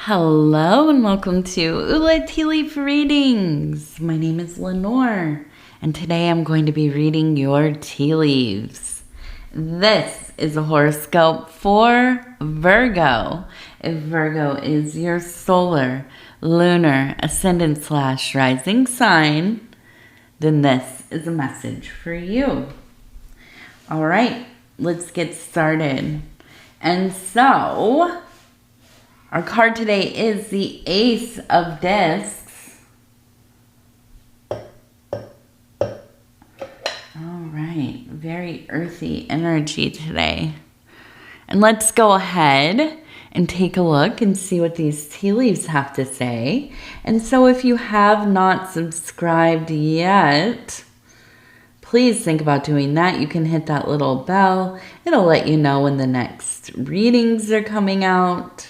Hello and welcome to Ula Tea Leaf Readings. My name is Lenor and today I'm going to be reading your tea leaves. This is a horoscope for Virgo. If Virgo is your solar, lunar, ascendant / rising sign, then this is a message for you. All right, let's get started. And so, our card today is the Ace of Discs. All right, very earthy energy today. And let's go ahead and take a look and see what these tea leaves have to say. And so if you have not subscribed yet, please think about doing that. You can hit that little bell. It'll let you know when the next readings are coming out.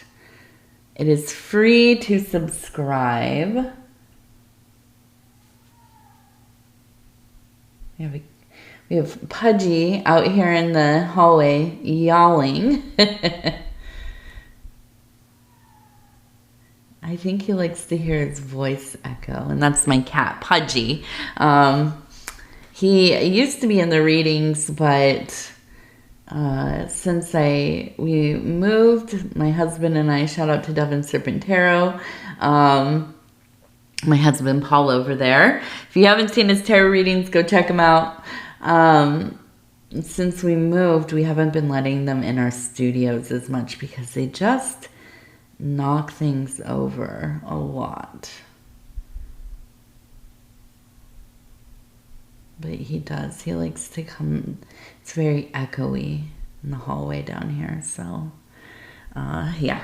It is free to subscribe. We have Pudgy out here in the hallway yowling. I think he likes to hear his voice echo, and that's my cat, Pudgy. He used to be in the readings, but since we moved, my husband and I, shout out to Dove and Serpentaro, my husband Paul over there. If you haven't seen his tarot readings, go check him out. Since we moved, we haven't been letting them in our studios as much because they just knock things over a lot. But he does. He likes to come. It's very echoey in the hallway down here. So, yeah.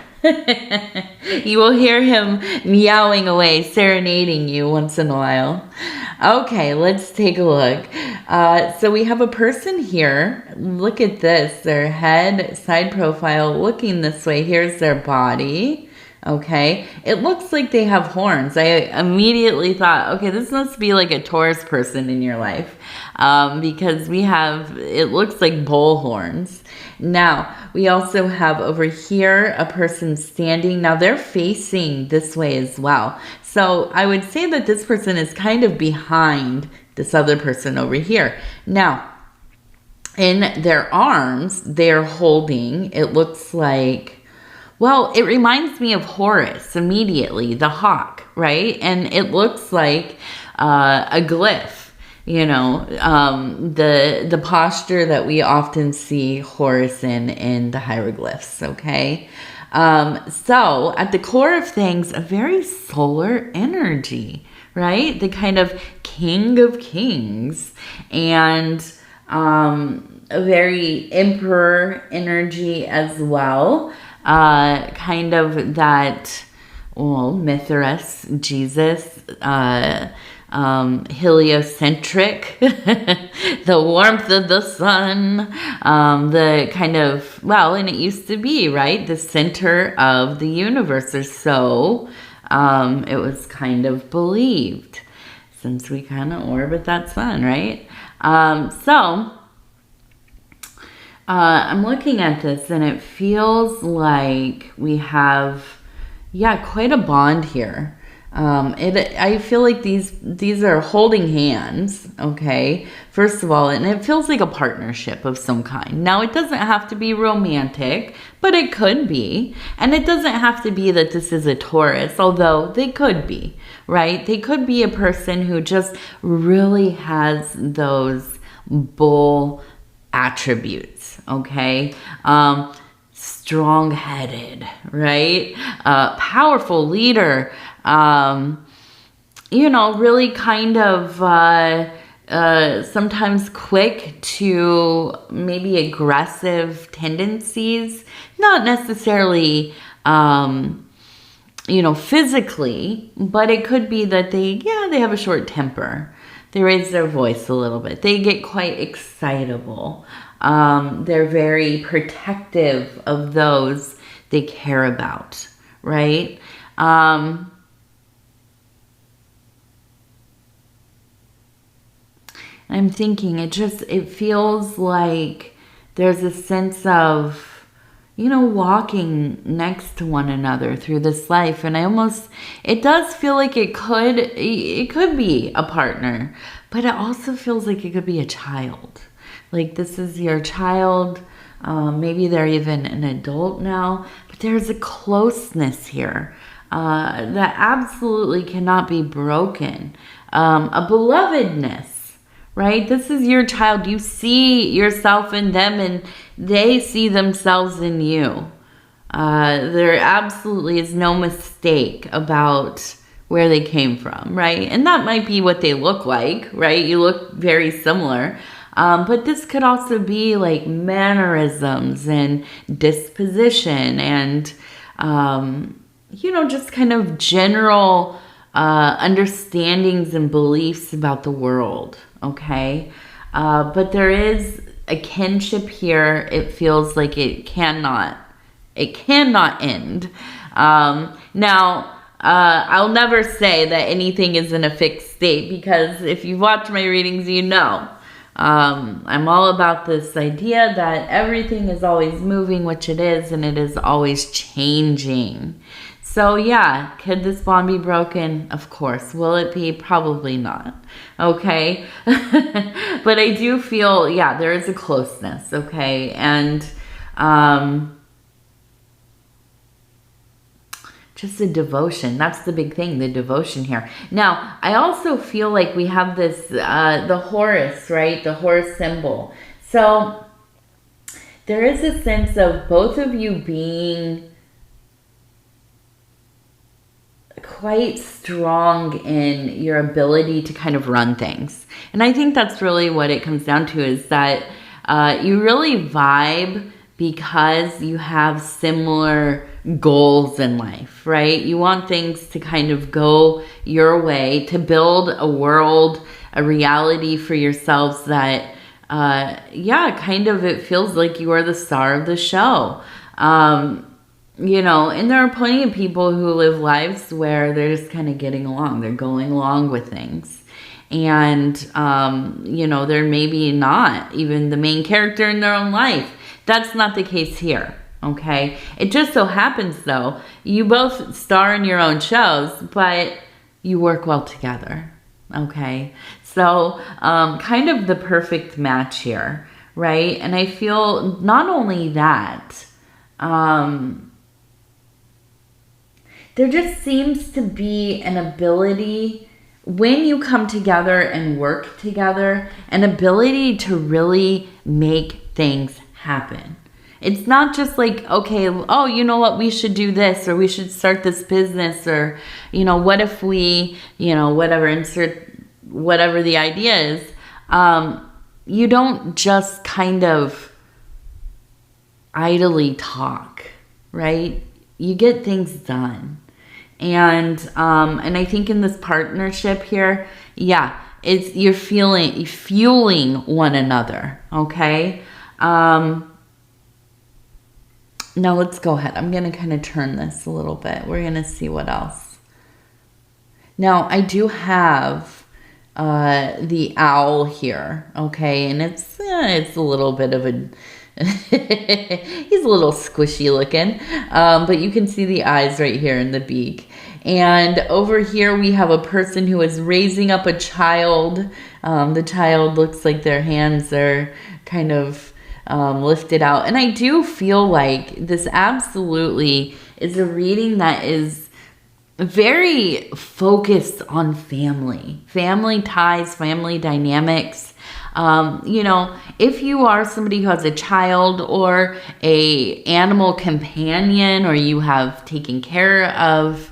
You will hear him meowing away, serenading you once in a while. Okay, let's take a look. So we have a person here. Look at this. Their head, side profile, looking this way. Here's their body. Okay, it looks like they have horns. I immediately thought, okay, this must be like a Taurus person in your life, because it looks like bull horns. Now, we also have over here a person standing. Now, they're facing this way as well. So I would say that this person is kind of behind this other person over here. Now, in their arms, they're holding, it looks like, well, it reminds me of Horus immediately, the hawk, right? And it looks like a glyph, you know, the posture that we often see Horus in the hieroglyphs, okay? So at the core of things, a very solar energy, right? The kind of king of kings and a very emperor energy as well. Kind of that, well, Mithras, Jesus, heliocentric, the warmth of the sun, the kind of, well, and it used to be, right, the center of the universe, or so it was kind of believed, since we kind of orbit that sun, right? I'm looking at this and it feels like we have, quite a bond here. I feel like these are holding hands, okay, first of all, and it feels like a partnership of some kind. Now, it doesn't have to be romantic, but it could be. And it doesn't have to be that this is a Taurus, although they could be, right? They could be a person who just really has those bull attributes, okay? Strong-headed, right? Powerful leader, really kind of sometimes quick to maybe aggressive tendencies, not necessarily physically, but it could be that they have a short temper. They raise their voice a little bit. They get quite excitable. They're very protective of those they care about, right? I'm thinking it feels like there's a sense of, walking next to one another through this life. And it does feel like it could be a partner, but it also feels like it could be a child. Like this is your child. Maybe they're even an adult now, but there's a closeness here that absolutely cannot be broken. A belovedness. Right? This is your child. You see yourself in them and they see themselves in you. There absolutely is no mistake about where they came from, right? And that might be what they look like, right? You look very similar. But this could also be like mannerisms and disposition and, just kind of general understandings and beliefs about the world. Okay. But there is a kinship here. It feels like it cannot end. Now, I'll never say that anything is in a fixed state, because if you've watched my readings, I'm all about this idea that everything is always moving, which it is, and it is always changing. So yeah, could this bond be broken? Of course. Will it be? Probably not. Okay. But I do feel, there is a closeness. Okay. And, just a devotion. That's the big thing, the devotion here. Now, I also feel like we have this, the Horus, right? The Horus symbol. So there is a sense of both of you being quite strong in your ability to kind of run things. And I think that's really what it comes down to, is that you really vibe because you have similar goals in life, right? You want things to kind of go your way, to build a world, a reality for yourselves that, kind of it feels like you are the star of the show. And there are plenty of people who live lives where they're just kind of getting along. They're going along with things. And, they're maybe not even the main character in their own life. That's not the case here, okay? It just so happens, though, you both star in your own shows, but you work well together, okay? So, kind of the perfect match here, right? And I feel not only that, there just seems to be an ability, when you come together and work together, an ability to really make things happen. It's not just like, okay, oh, you know what, we should do this, or we should start this business, or, what if we, insert whatever the idea is. You don't just kind of idly talk, right? You get things done. And I think in this partnership here, you're fueling one another, okay? Now let's go ahead. I'm going to kind of turn this a little bit. We're going to see what else. Now, I do have the owl here, okay? And it's a little bit of a... he's a little squishy looking, but you can see the eyes right here in the beak. And over here we have a person who is raising up a child. The child looks like their hands are kind of lifted out. And I do feel like this absolutely is a reading that is very focused on family ties, family dynamics. If you are somebody who has a child or a animal companion, or you have taken care of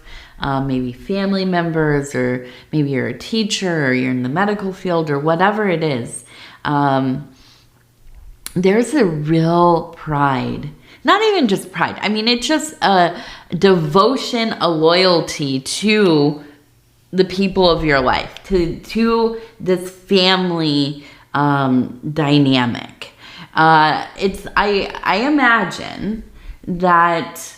maybe family members, or maybe you're a teacher, or you're in the medical field, or whatever it is, there's a real pride. Not even just pride. I mean, it's just a devotion, a loyalty to the people of your life, to this family dynamic. I imagine that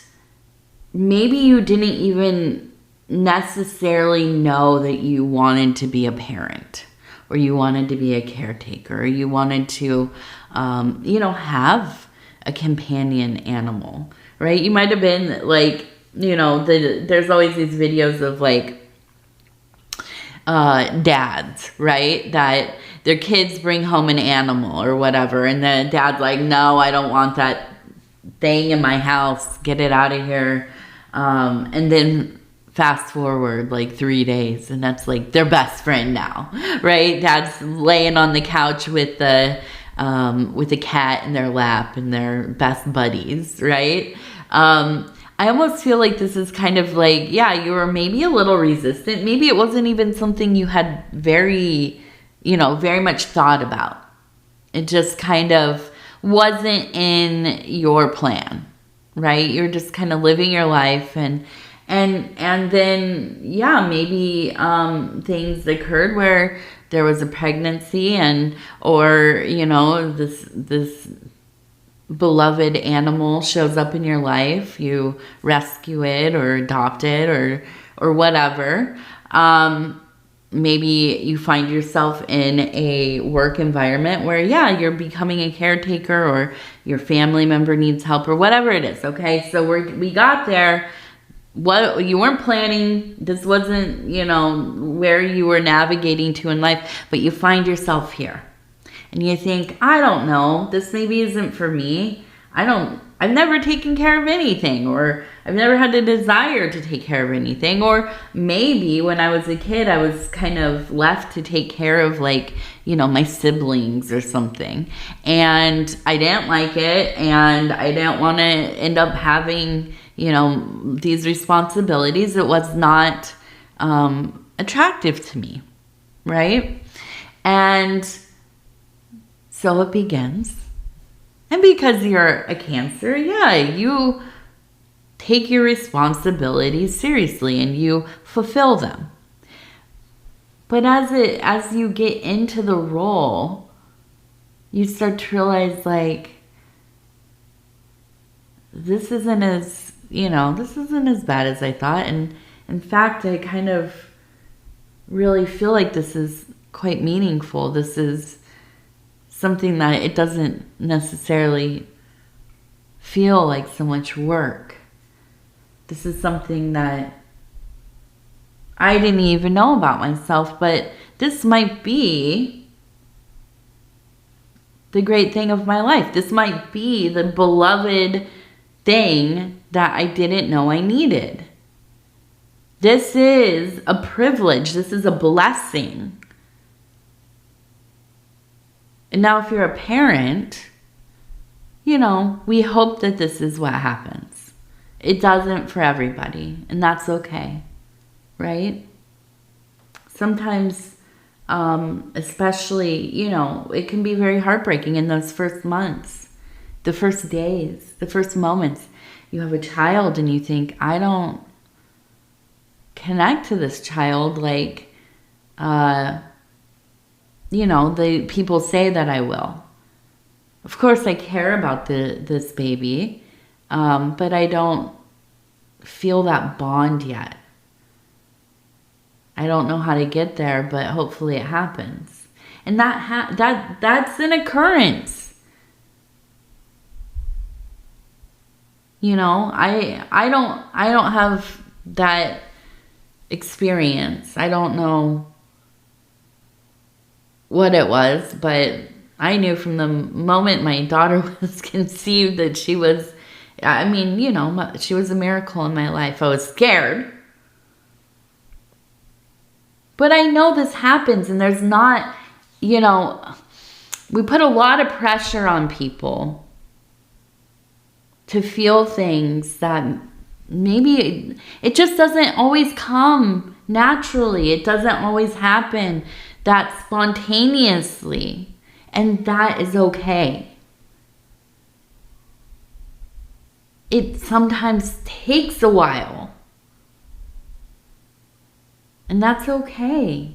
maybe you didn't even necessarily know that you wanted to be a parent, or you wanted to be a caretaker, or you wanted to, have a companion animal, right? You might have been like, you know, there's always these videos of like dads, right? That their kids bring home an animal or whatever, and the dad's like, no, I don't want that thing in my house. Get it out of here. And then fast forward like 3 days, and that's like their best friend now, right? Dad's laying on the couch with the cat in their lap, and they're best buddies, right? I almost feel like this is kind of like, yeah, you were maybe a little resistant. Maybe it wasn't even something you had very much thought about. It just kind of wasn't in your plan, right? You're just kind of living your life, and then, yeah, maybe things occurred where there was a pregnancy, or this beloved animal shows up in your life. You rescue it or adopt it or whatever. Maybe you find yourself in a work environment where, yeah, you're becoming a caretaker, or your family member needs help, or whatever it is. Okay, so we got there. What you weren't planning, this wasn't, where you were navigating to in life, but you find yourself here. And you think, I don't know, this maybe isn't for me. I've never taken care of anything, or I've never had a desire to take care of anything. Or maybe when I was a kid, I was kind of left to take care of my siblings or something. And I didn't like it, and I didn't want to end up having, these responsibilities. It was not attractive to me, right? And so it begins. And because you're a Cancer, yeah, you take your responsibilities seriously and you fulfill them. But as you get into the role, you start to realize, this isn't as bad as I thought. And in fact, I kind of really feel like this is quite meaningful. This is something that it doesn't necessarily feel like so much work. This is something that I didn't even know about myself, but this might be the great thing of my life. This might be the beloved thing that I didn't know I needed. This is a privilege. This is a blessing. And now if you're a parent, we hope that this is what happens. It doesn't for everybody, and that's okay, right? Sometimes, especially, it can be very heartbreaking in those first months, the first days, the first moments. You have a child and you think, I don't connect to this child the people say that I will. Of course, I care about this baby, but I don't feel that bond yet. I don't know how to get there, but hopefully it happens. And that's an occurrence. I don't have that experience. I don't know what it was, but I knew from the moment my daughter was conceived that she was a miracle in my life. I was scared. But I know this happens, and there's not, we put a lot of pressure on people to feel things that maybe it just doesn't always come naturally. It doesn't always happen that spontaneously, and that is okay. It sometimes takes a while, and that's okay.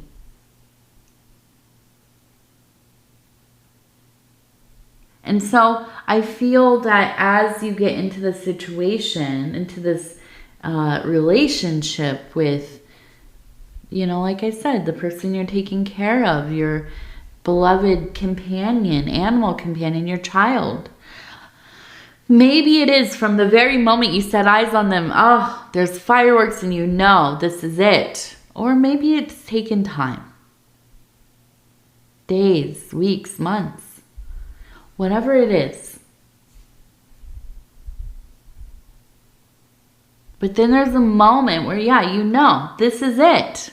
And so I feel that as you get into the situation, into this relationship with, like I said, the person you're taking care of, your beloved companion, animal companion, your child, Maybe it is from the very moment you set eyes on them, oh, there's fireworks and you know this is it. Or maybe it's taken time. Days, weeks, months. Whatever it is. But then there's a moment where, yeah, you know, this is it.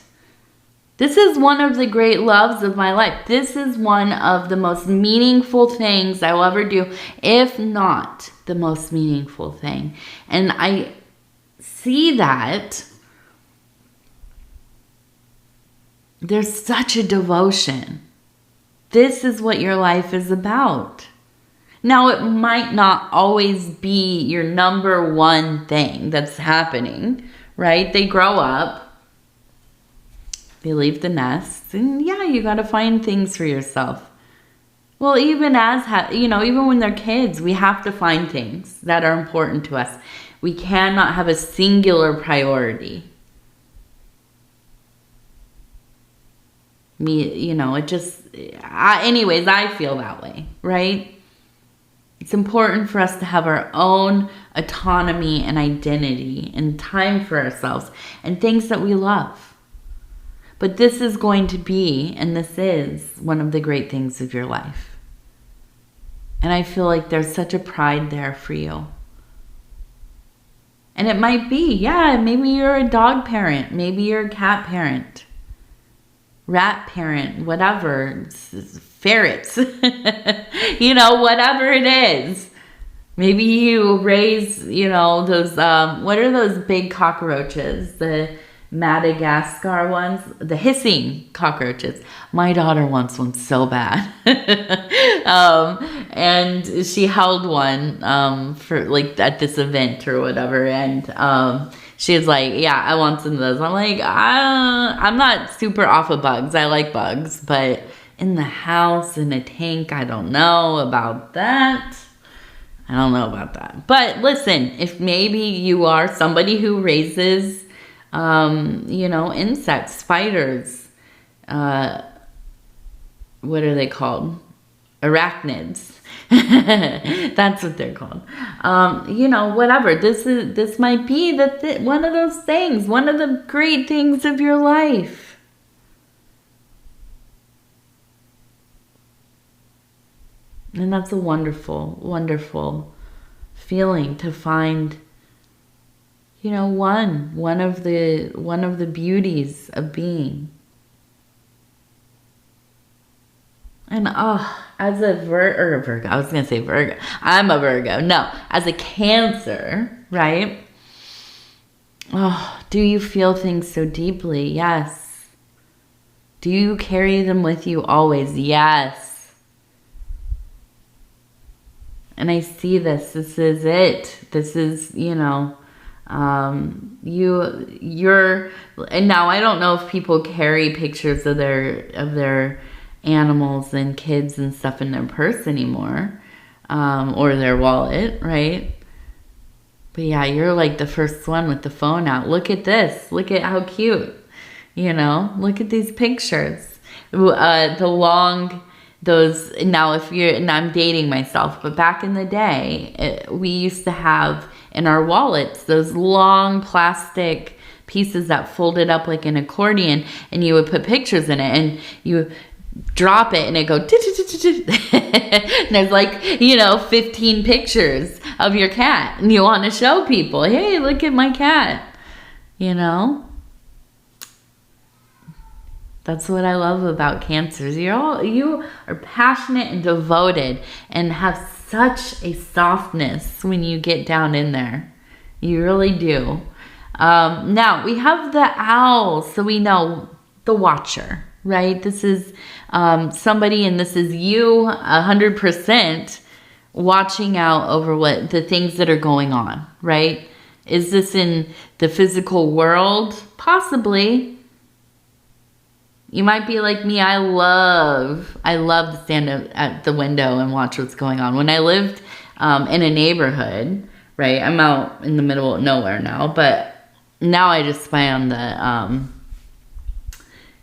This is one of the great loves of my life. This is one of the most meaningful things I will ever do, if not the most meaningful thing. And I see that there's such a devotion. This is what your life is about. Now, it might not always be your number one thing that's happening, right? They grow up. They leave the nest, and yeah, you got to find things for yourself. Well, even even when they're kids, we have to find things that are important to us. We cannot have a singular priority. Anyways, I feel that way, right? It's important for us to have our own autonomy and identity and time for ourselves and things that we love. But this is going to be, and this is one of the great things of your life. And I feel like there's such a pride there for you. And it might be, yeah, maybe you're a dog parent. Maybe you're a cat parent. Rat parent, whatever. Ferrets. Whatever it is. Maybe you raise, those, what are those big cockroaches? The Madagascar ones, the hissing cockroaches. My daughter wants one so bad. And she held one for like at this event or whatever, and she was like, yeah, I want some of those. I'm like, I'm not super off of bugs. I like bugs, but in the house, in a tank, I don't know about that. But listen, if maybe you are somebody who raises insects, spiders, what are they called? Arachnids. That's what they're called. Whatever. This might be one of those things, one of the great things of your life. And that's a wonderful, wonderful feeling to find, one of the beauties of being. And as a Virgo, I was going to say Virgo. I'm a Virgo. No, as a Cancer, right? Oh, do you feel things so deeply? Yes. Do you carry them with you always? Yes. And I see this. This is it. This is, you're, and now I don't know if people carry pictures of their animals and kids and stuff in their purse anymore, or their wallet, right? But yeah, you're like the first one with the phone out. Look at this. Look at how cute, look at these pictures. Now I'm dating myself, but back in the day, we used to have in our wallets those long plastic pieces that folded up like an accordion, and you would put pictures in it, and you drop it and it go and there's like 15 pictures of your cat, and you want to show people, hey, look at my cat. That's what I love about Cancers. You are passionate and devoted and have such a softness when you get down in there. You really do. Now, we have the owl, so we know the watcher, right? This is somebody, and this is you 100% watching out over what the things that are going on, right? Is this in the physical world? Possibly. You might be like me. I love to stand at the window and watch what's going on. When I lived in a neighborhood, right? I'm out in the middle of nowhere now, but now I just spy on the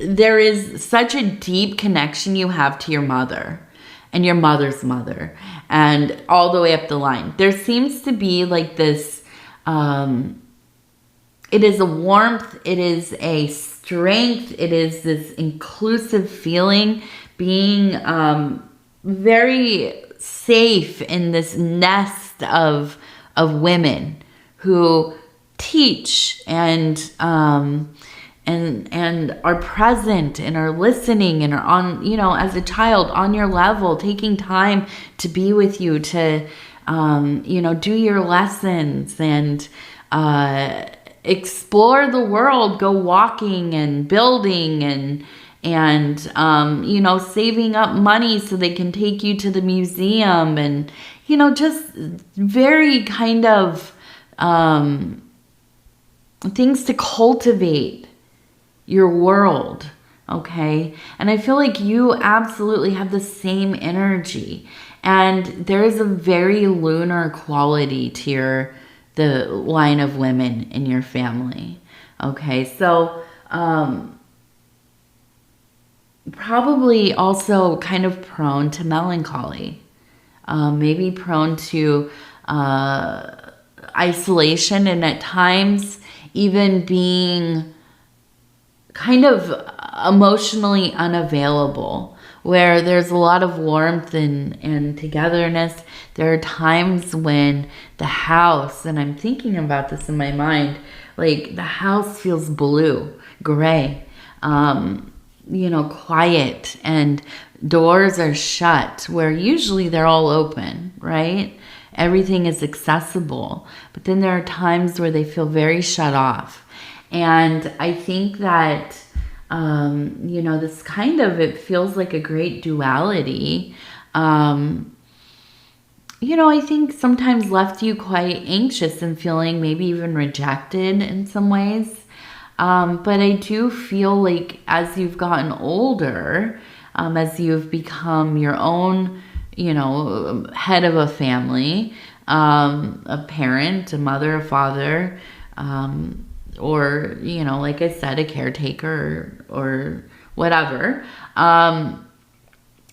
there is such a deep connection you have to your mother and your mother's mother and all the way up the line. There seems to be like this, it is a warmth, it is a strength, it is this inclusive feeling, being very safe in this nest of women who teach and are present and are listening and are on, you know, as a child on your level, taking time to be with you, to you know, do your lessons and explore the world, go walking and building and you know, saving up money so they can take you to the museum and, you know, just very kind of things to cultivate your world, okay? And I feel like you absolutely have the same energy. And there is a very lunar quality to the line of women in your family, okay? So, probably also kind of prone to melancholy, maybe prone to isolation, and at times even being kind of emotionally unavailable, where there's a lot of warmth and togetherness. There are times when the house, and I'm thinking about this in my mind, like the house feels blue, gray, you know, quiet, and doors are shut where usually they're all open, right? Everything is accessible, but then there are times where they feel very shut off. And I think that, you know, this kind of, it feels like a great duality. You know, I think sometimes left you quite anxious and feeling maybe even rejected in some ways. But I do feel like as you've gotten older, as you've become your own, you know, head of a family, a parent, a mother, a father, or, you know, like I said, a caretaker or whatever, I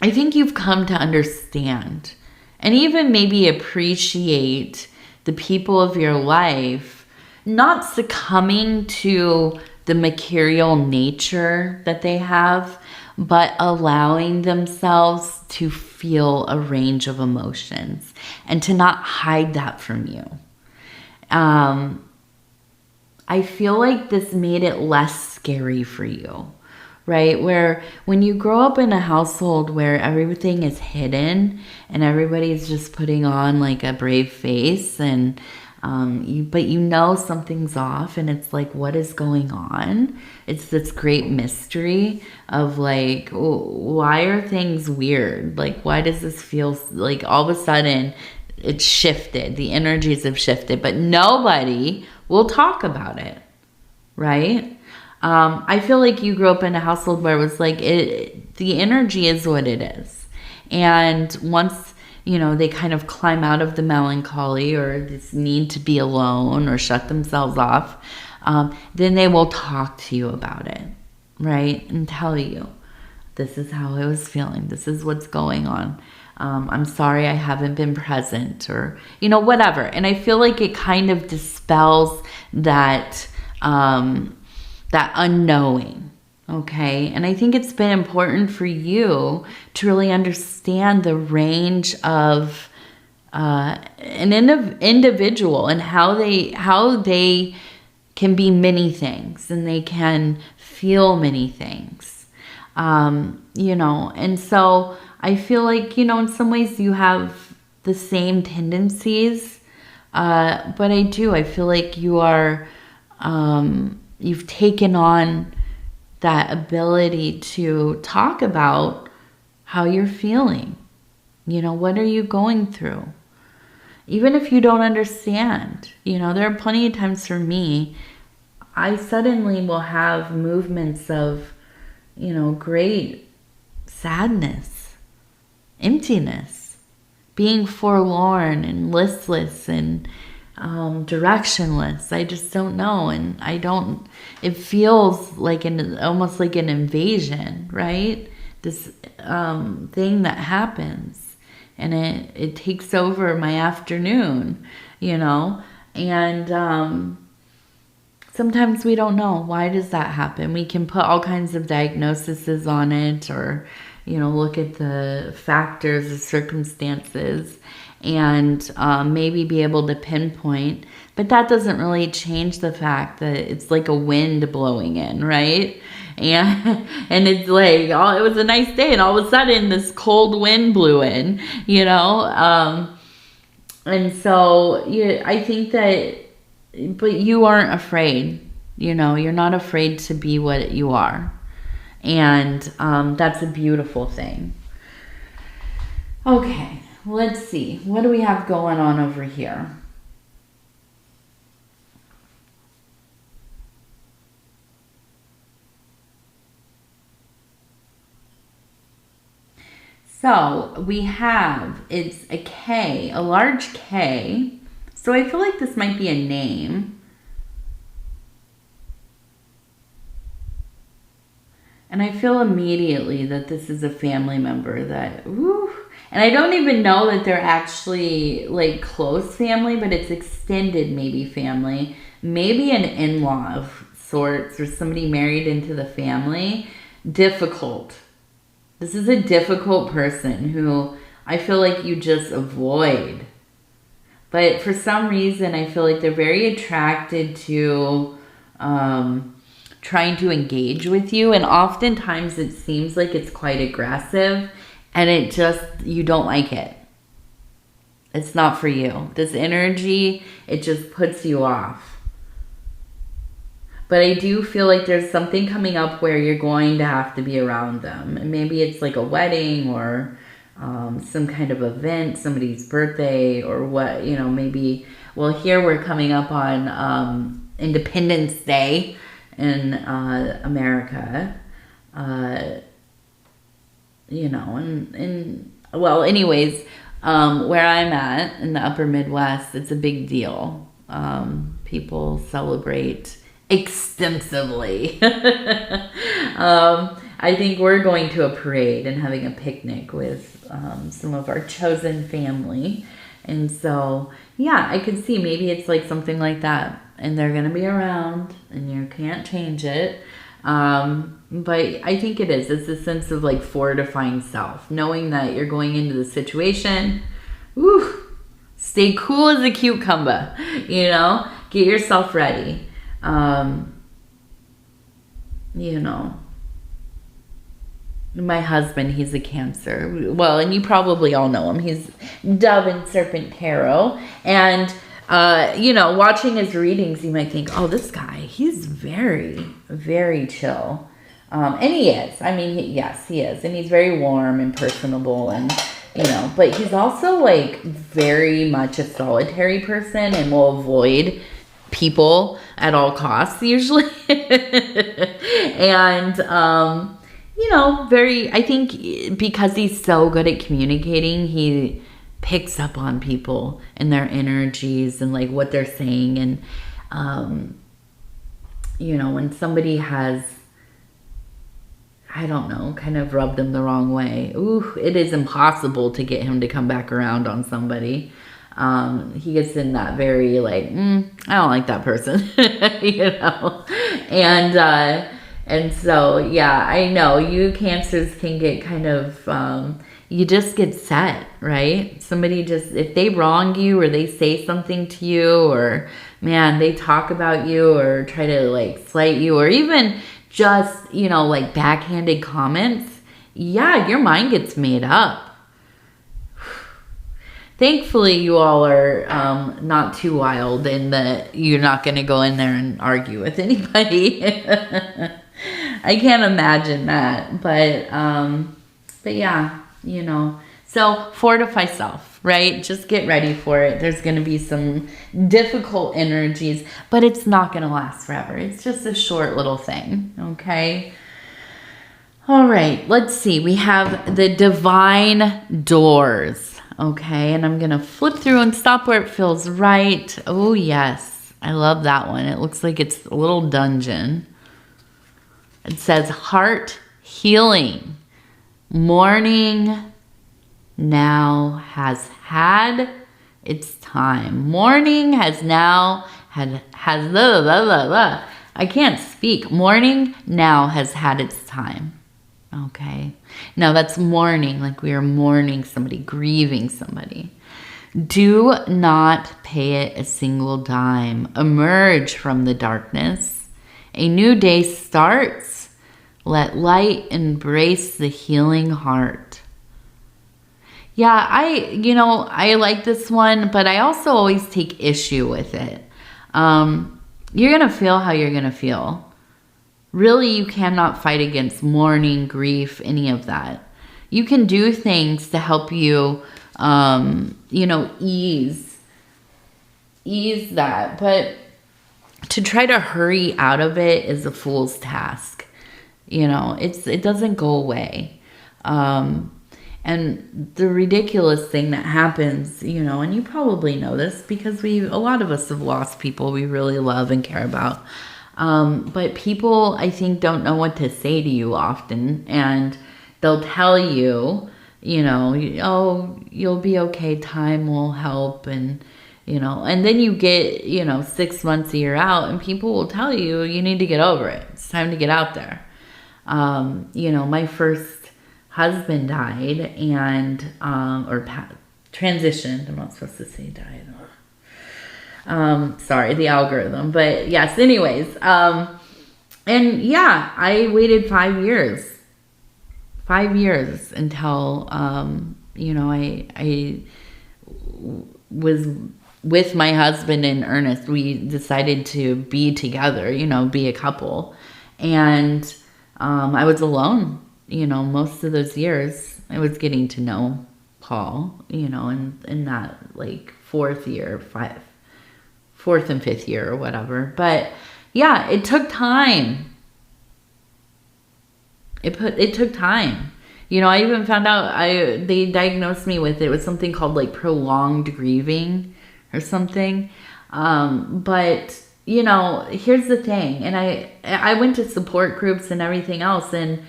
think you've come to understand and even maybe appreciate the people of your life, not succumbing to the material nature that they have, but allowing themselves to feel a range of emotions and to not hide that from you. I feel like this made it less scary for you, right? Where when you grow up in a household where everything is hidden and everybody's just putting on like a brave face and but you know something's off and it's like, what is going on? It's this great mystery of like, why are things weird? Like, why does this feel like all of a sudden it's shifted? The energies have shifted, but nobody will talk about it, right? I feel like you grew up in a household where it was like, the energy is what it is. And once, you know, they kind of climb out of the melancholy or this need to be alone or shut themselves off, then they will talk to you about it, right? And tell you, this is how I was feeling. This is what's going on. I'm sorry I haven't been present, or, you know, whatever. And I feel like it kind of dispels that, that unknowing. Okay. And I think it's been important for you to really understand the range of, an individual and how they can be many things and they can feel many things. You know, and so I feel like, you know, in some ways you have the same tendencies, but I feel like you are, you've taken on that ability to talk about how you're feeling. You know, what are you going through? Even if you don't understand, you know, there are plenty of times for me, I suddenly will have movements of, you know, great sadness, emptiness, being forlorn and listless and directionless. I just don't know. And it feels like almost like an invasion, right? This thing that happens, and it takes over my afternoon, and sometimes we don't know, why does that happen? We can put all kinds of diagnoses on it, or look at the factors, the circumstances, and maybe be able to pinpoint. But that doesn't really change the fact that it's like a wind blowing in, right? And it's like, it was a nice day, and all of a sudden this cold wind blew in, and so I think that, but you aren't afraid, you're not afraid to be what you are. And that's a beautiful thing. Okay, let's see. What do we have going on over here? So we have, it's a K, a large K. So I feel like this might be a name. And I feel immediately that this is a family member that, and I don't even know that they're actually like close family, but it's extended maybe family. Maybe an in-law of sorts, or somebody married into the family. Difficult. This is a difficult person who I feel like you just avoid. But for some reason, I feel like they're very attracted to trying to engage with you. And oftentimes it seems like it's quite aggressive, and you don't like it. It's not for you. This energy, it just puts you off. But I do feel like there's something coming up where you're going to have to be around them. And maybe it's like a wedding, or some kind of event, somebody's birthday, or what, maybe. Well, here we're coming up on Independence Day in America. Well, anyways, where I'm at in the upper Midwest, it's a big deal. People celebrate extensively. I think we're going to a parade and having a picnic with some of our chosen family. And so, yeah, I could see maybe it's like something like that. And they're going to be around, and you can't change it. But I think it is. It's a sense of like fortifying self. Knowing that you're going into the situation. Stay cool as a cucumber. Get yourself ready. My husband, he's a Cancer. Well, and you probably all know him. He's Dove and Serpent Tarot. And, watching his readings, you might think, oh, this guy, he's very, very chill. And he is. I mean, yes, he is. And he's very warm and personable, and, but he's also like very much a solitary person and will avoid people at all costs usually. And I think because he's so good at communicating, he picks up on people and their energies and like what they're saying. And when somebody has, I don't know, kind of rubbed him the wrong way, it is impossible to get him to come back around on somebody. He gets in that very like, I don't like that person, and so, yeah, I know you Cancers can get kind of, you just get set, right? Somebody just, if they wrong you, or they say something to you, or man, they talk about you, or try to like slight you, or even just, like backhanded comments, yeah, your mind gets made up. Thankfully, you all are not too wild in that you're not going to go in there and argue with anybody. I can't imagine that. But yeah, So fortify self, right? Just get ready for it. There's going to be some difficult energies, but it's not going to last forever. It's just a short little thing, okay? All right, let's see. We have the divine doors. Okay, and I'm going to flip through and stop where it feels right. Oh, yes. I love that one. It looks like it's a little dungeon. It says heart healing. Mourning now has had its time. Mourning has now I can't speak. Mourning now has had its time. Okay. Now that's mourning, like we are mourning somebody, grieving somebody. Do not pay it a single dime. Emerge from the darkness. A new day starts. Let light embrace the healing heart. Yeah, I like this one, but I also always take issue with it. You're going to feel how you're going to feel. Really, you cannot fight against mourning, grief, any of that. You can do things to help you, ease that. But to try to hurry out of it is a fool's task. It doesn't go away. And the ridiculous thing that happens, and you probably know this because a lot of us have lost people we really love and care about. But people, I think, don't know what to say to you often. And they'll tell you, oh, you'll be okay. Time will help. And then you get, 6 months, a year out, and people will tell you, you need to get over it. It's time to get out there. My first husband died and, transitioned. I'm not supposed to say died. Sorry, the algorithm, but yes, anyways. And yeah, I waited 5 years. 5 years until, I was with my husband in earnest. We decided to be together, be a couple. And I was alone, most of those years. I was getting to know Paul, in that like fourth and fifth year or whatever. But yeah, it took time. It took time. I even found out they diagnosed me with it was something called like prolonged grieving or something. But here's the thing, and I went to support groups and everything else, and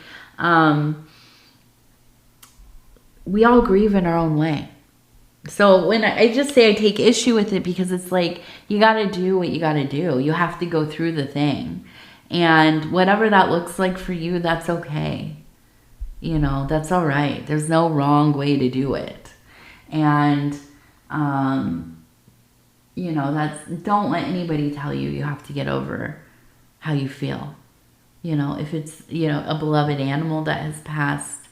we all grieve in our own way. So when I just say I take issue with it, because it's like, you got to do what you got to do. You have to go through the thing. And whatever that looks like for you, that's okay. That's all right. There's no wrong way to do it. And, don't let anybody tell you have to get over how you feel. If it's, a beloved animal that has passed,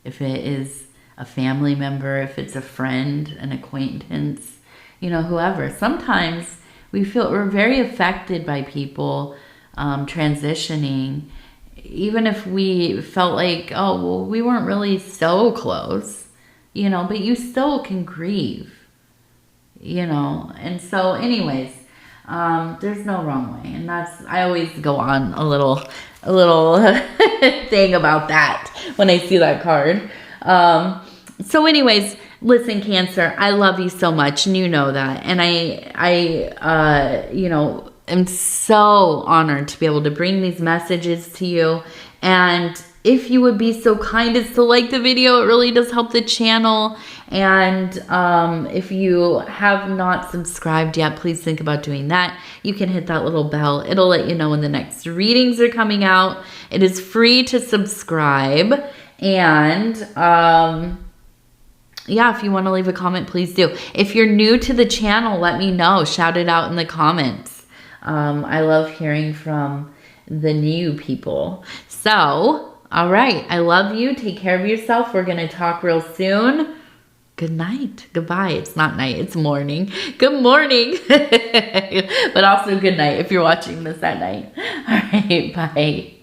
if it is a family member, if it's a friend, an acquaintance, whoever. Sometimes we're very affected by people transitioning, even if we felt like, oh, well, we weren't really so close, but you still can grieve, and so anyways, there's no wrong way. And I always go on a little thing about that when I see that card. So anyways, listen, Cancer, I love you so much, and you know that. And I am so honored to be able to bring these messages to you. And if you would be so kind as to like the video, it really does help the channel. And if you have not subscribed yet, please think about doing that. You can hit that little bell. It'll let you know when the next readings are coming out. It is free to subscribe. And yeah, if you want to leave a comment, please do. If you're new to the channel, let me know. Shout it out in the comments. I love hearing from the new people. So, all right. I love you. Take care of yourself. We're going to talk real soon. Good night. Goodbye. It's not night. It's morning. Good morning. But also good night if you're watching this at night. All right. Bye.